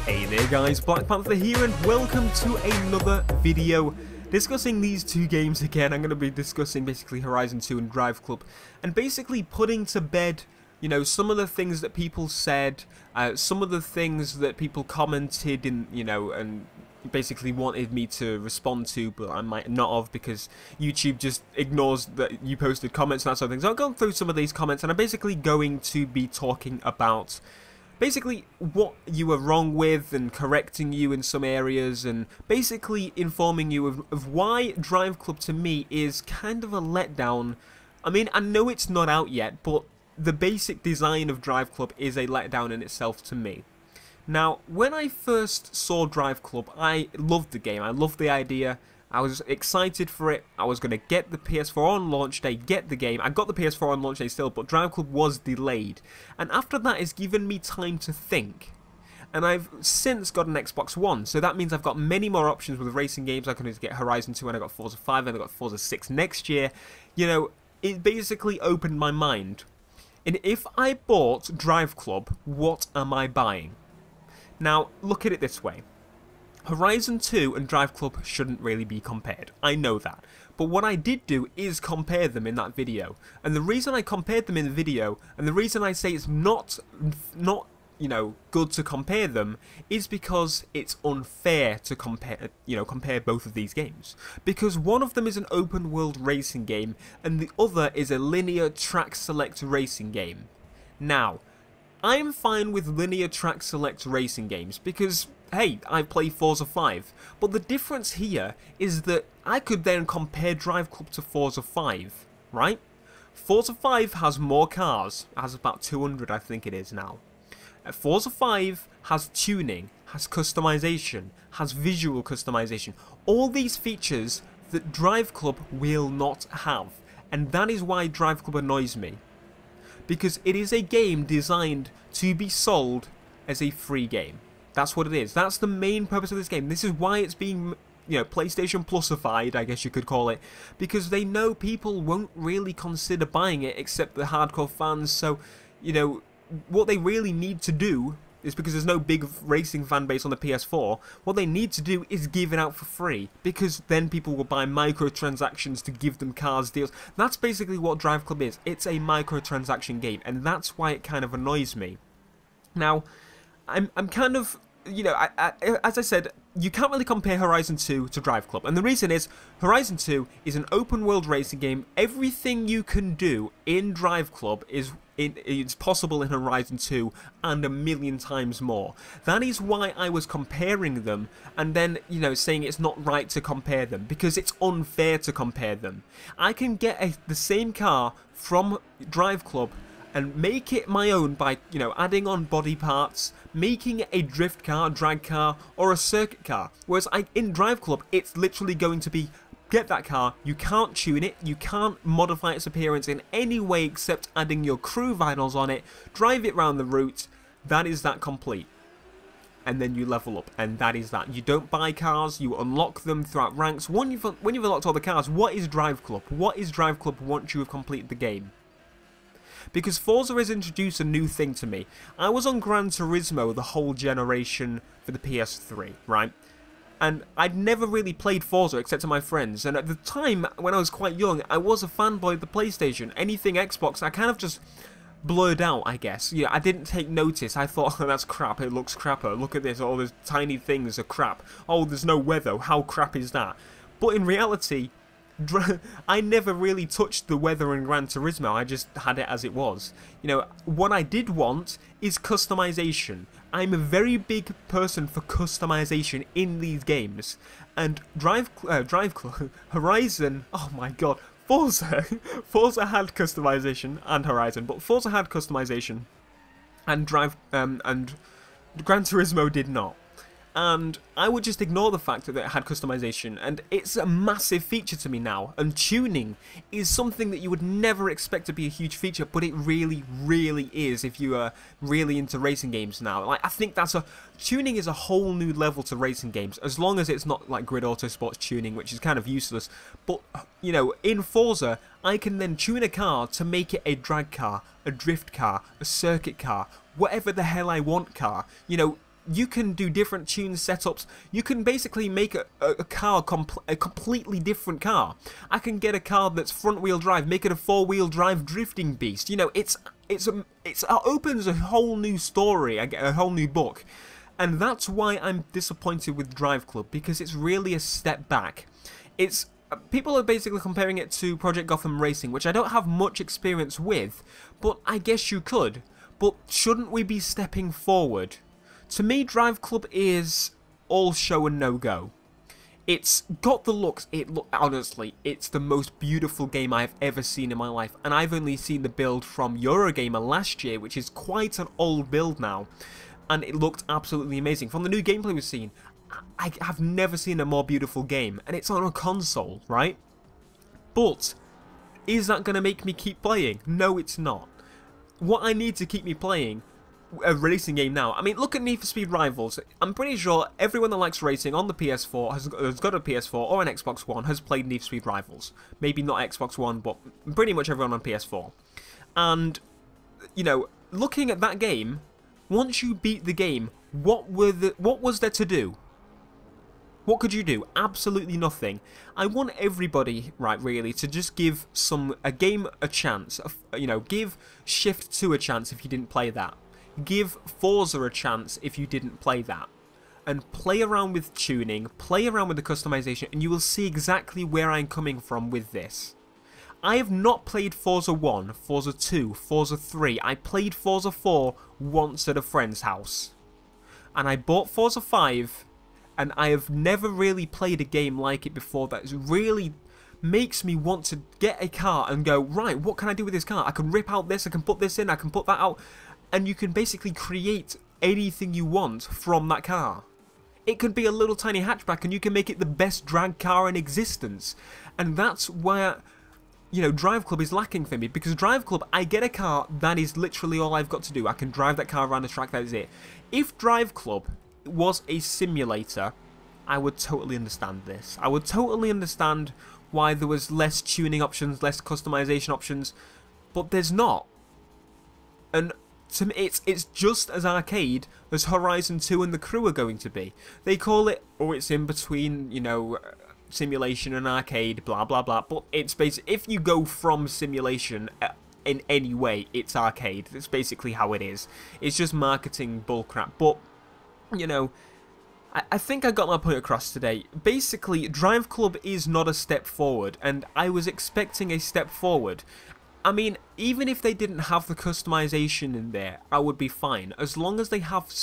Hey there guys, BlackPanthaa here and welcome to another video discussing these two games again. I'm going to be discussing basically Horizon 2 and DriveClub and basically putting to bed, you know, some of the things that people said, some of the things that people commented in, you know, and basically wanted me to respond to, but I might not have because YouTube just ignores that you posted comments and that sort of thing. So I'll go through some of these comments and I'm basically going to be talking about basically what you were wrong with and correcting you in some areas and basically informing you of why DriveClub to me is kind of a letdown. I mean, I know it's not out yet, but the basic design of DriveClub is a letdown in itself to me. Now, when I first saw DriveClub, I loved the game. I loved the idea. I was excited for it. I was going to get the PS4 on launch day, get the game. I got the PS4 on launch day still, but DriveClub was delayed. And after that, it's given me time to think. And I've since got an Xbox One, so that means I've got many more options with racing games. I can get Horizon 2 and I got Forza 5 and I got Forza 6 next year. You know, it basically opened my mind. And if I bought DriveClub, what am I buying? Now, look at it this way. Horizon 2 and DriveClub shouldn't really be compared. I know that. But what I did do is compare them in that video. And the reason I compared them in the video, and the reason I say it's not you know, good to compare them, is because it's unfair to compare both of these games. Because one of them is an open world racing game, and the other is a linear track select racing game. Now, I'm fine with linear track select racing games because, hey, I play Forza 5, but the difference here is that I could then compare DriveClub to Forza 5, right? Forza 5 has more cars, it has about 200 I think it is now. Forza 5 has tuning, has customization, has visual customization, all these features that DriveClub will not have, and that is why DriveClub annoys me. Because it is a game designed to be sold as a free game. That's what it is. That's the main purpose of this game. This is why it's being, you know, PlayStation Plusified, I guess you could call it. Because they know people won't really consider buying it except the hardcore fans. So, you know, what they really need to do is, because there's no big racing fan base on the PS4, what they need to do is give it out for free, because then people will buy microtransactions to give them cars deals. That's basically what DriveClub is. It's a microtransaction game, and that's why it kind of annoys me. Now, I'm kind of, you know, as I said, you can't really compare Horizon 2 to DriveClub, and the reason is Horizon 2 is an open world racing game. Everything you can do in DriveClub is it's possible in Horizon 2 and a million times more. That is why I was comparing them and then, you know, saying it's not right to compare them, because it's unfair to compare them. I can get the same car from DriveClub and make it my own by, you know, adding on body parts, making it a drift car, drag car, or a circuit car. Whereas in DriveClub, it's literally going to be, get that car, you can't tune it, you can't modify its appearance in any way except adding your crew vinyls on it, drive it around the route, that is that complete. And then you level up, and that is that. You don't buy cars, you unlock them throughout ranks. When you've unlocked all the cars, what is DriveClub? What is DriveClub once you have completed the game? Because Forza has introduced a new thing to me. I was on Gran Turismo the whole generation for the PS3, right? And I'd never really played Forza except to my friends, and at the time, when I was quite young, I was a fanboy of the PlayStation. Anything Xbox, I kind of just blurred out, I guess. Yeah, I didn't take notice. I thought, oh, that's crap, it looks crapper, look at this, all those tiny things are crap. Oh, there's no weather, how crap is that? But in reality, I never really touched the weather in Gran Turismo, I just had it as it was. You know, what I did want is customization. I'm a very big person for customization in these games. And DriveClub, Horizon, oh my god, Forza had customization, and Horizon, but Forza had customization, and Gran Turismo did not. And I would just ignore the fact that it had customization, and it's a massive feature to me now. And tuning is something that you would never expect to be a huge feature, but it really, really is if you are really into racing games now. Like, I think tuning is a whole new level to racing games, as long as it's not like grid autosports tuning, which is kind of useless. But, you know, in Forza, I can then tune a car to make it a drag car, a drift car, a circuit car, whatever the hell I want car. You know, you can do different tune setups. You can basically make a car a completely different car. I can get a car that's front-wheel drive, make it a four-wheel drive drifting beast. You know, it opens a whole new story, a whole new book. And that's why I'm disappointed with DriveClub, because it's really a step back. People are basically comparing it to Project Gotham Racing, which I don't have much experience with, but I guess you could. But shouldn't we be stepping forward? To me, DriveClub is all show and no go. It's got the looks. Honestly, it's the most beautiful game I've ever seen in my life, and I've only seen the build from Eurogamer last year, which is quite an old build now, and it looked absolutely amazing. From the new gameplay we've seen, I have never seen a more beautiful game, and it's on a console, right? But is that going to make me keep playing? No, it's not. What I need to keep me playing a racing game now. I mean, look at Need for Speed Rivals. I'm pretty sure everyone that likes racing on the PS4 has got a PS4 or an Xbox One has played Need for Speed Rivals. Maybe not Xbox One, but pretty much everyone on PS4. And, you know, looking at that game, once you beat the game, what was there to do? What could you do? Absolutely nothing. I want everybody, right, really, to just give a game a chance. You know, give Shift 2 a chance if you didn't play that. Give Forza a chance if you didn't play that. And play around with tuning, play around with the customization, and you will see exactly where I'm coming from with this. I have not played Forza 1, Forza 2, Forza 3. I played Forza 4 once at a friend's house. And I bought Forza 5, and I have never really played a game like it before that really makes me want to get a car and go, right, what can I do with this car? I can rip out this, I can put this in, I can put that out. And you can basically create anything you want from that car. It could be a little tiny hatchback, and you can make it the best drag car in existence. And that's where, you know, DriveClub is lacking for me, because DriveClub, I get a car, that is literally all I've got to do. I can drive that car around the track, that is it. If DriveClub was a simulator, I would totally understand this. I would totally understand why there was less tuning options, less customization options, but there's not. And to me, it's just as arcade as Horizon 2 and the Crew are going to be. They call it, or it's in between, you know, simulation and arcade, blah blah blah, but it's basically, if you go from simulation in any way, it's arcade. That's basically how it is. It's just marketing bullcrap. But, you know, I think I got my point across today. Basically, DriveClub is not a step forward, and I was expecting a step forward. I mean, even if they didn't have the customization in there, I would be fine. As long as they have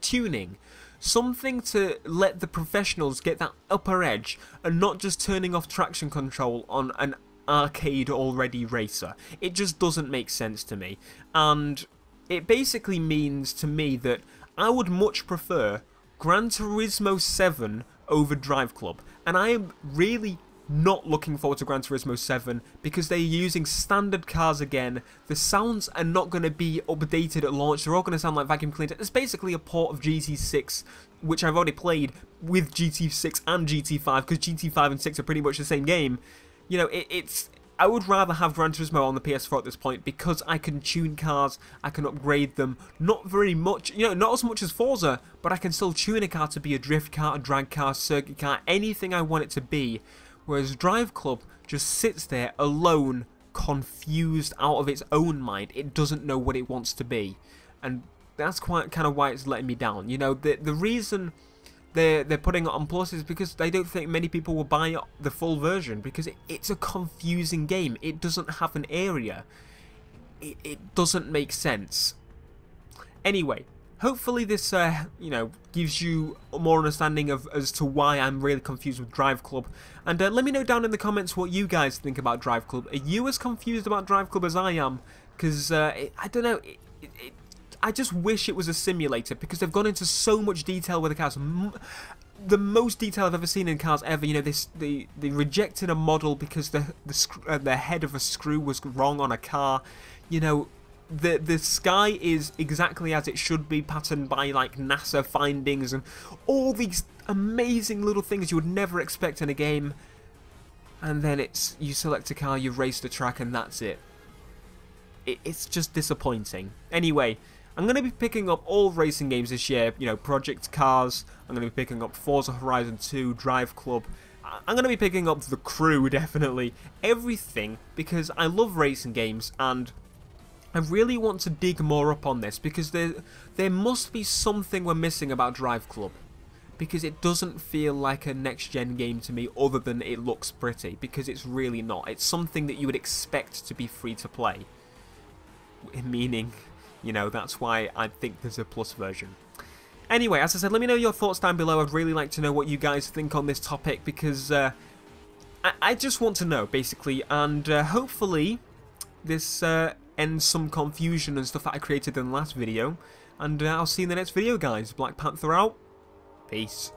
tuning, something to let the professionals get that upper edge, and not just turning off traction control on an arcade already racer. It just doesn't make sense to me. And it basically means to me that I would much prefer Gran Turismo 7 over DriveClub. And I am really not looking forward to Gran Turismo 7 because they're using standard cars again. The sounds are not going to be updated at launch. They're all going to sound like vacuum cleaned. It's basically a port of GT6, which I've already played with GT6 and GT5, because GT5 and 6 are pretty much the same game. You know, I would rather have Gran Turismo on the PS4 at this point, because I can tune cars, I can upgrade them, not very much, you know, not as much as Forza, but I can still tune a car to be a drift car, a drag car, circuit car, anything I want it to be. Whereas DriveClub just sits there alone, confused out of its own mind. It doesn't know what it wants to be. And that's quite kind of why it's letting me down. You know, the reason they're putting it on Plus is because they don't think many people will buy the full version, because it's a confusing game. It doesn't have an area. It doesn't make sense. Anyway, hopefully this, you know, gives you more understanding as to why I'm really confused with DriveClub. And let me know down in the comments what you guys think about DriveClub. Are you as confused about DriveClub as I am? Because, I don't know, I just wish it was a simulator, because they've gone into so much detail with the cars. The most detail I've ever seen in cars ever. You know, they rejected a model because the head of a screw was wrong on a car. You know, the sky is exactly as it should be, patterned by like NASA findings and all these amazing little things you would never expect in a game. And then you select a car, you race the track, and that's it. It's just disappointing. Anyway, I'm going to be picking up all racing games this year, you know, Project Cars, I'm going to be picking up Forza Horizon 2, DriveClub, I'm going to be picking up The Crew, definitely, everything, because I love racing games, and I really want to dig more up on this, because there must be something we're missing about DriveClub, because it doesn't feel like a next-gen game to me other than it looks pretty, because it's really not. It's something that you would expect to be free to play, meaning, you know, that's why I think there's a plus version. Anyway, as I said, let me know your thoughts down below. I'd really like to know what you guys think on this topic, because I just want to know, basically, and hopefully this ends some confusion and stuff that I created in the last video, and I'll see you in the next video, guys. BlackPanthaa out. Peace.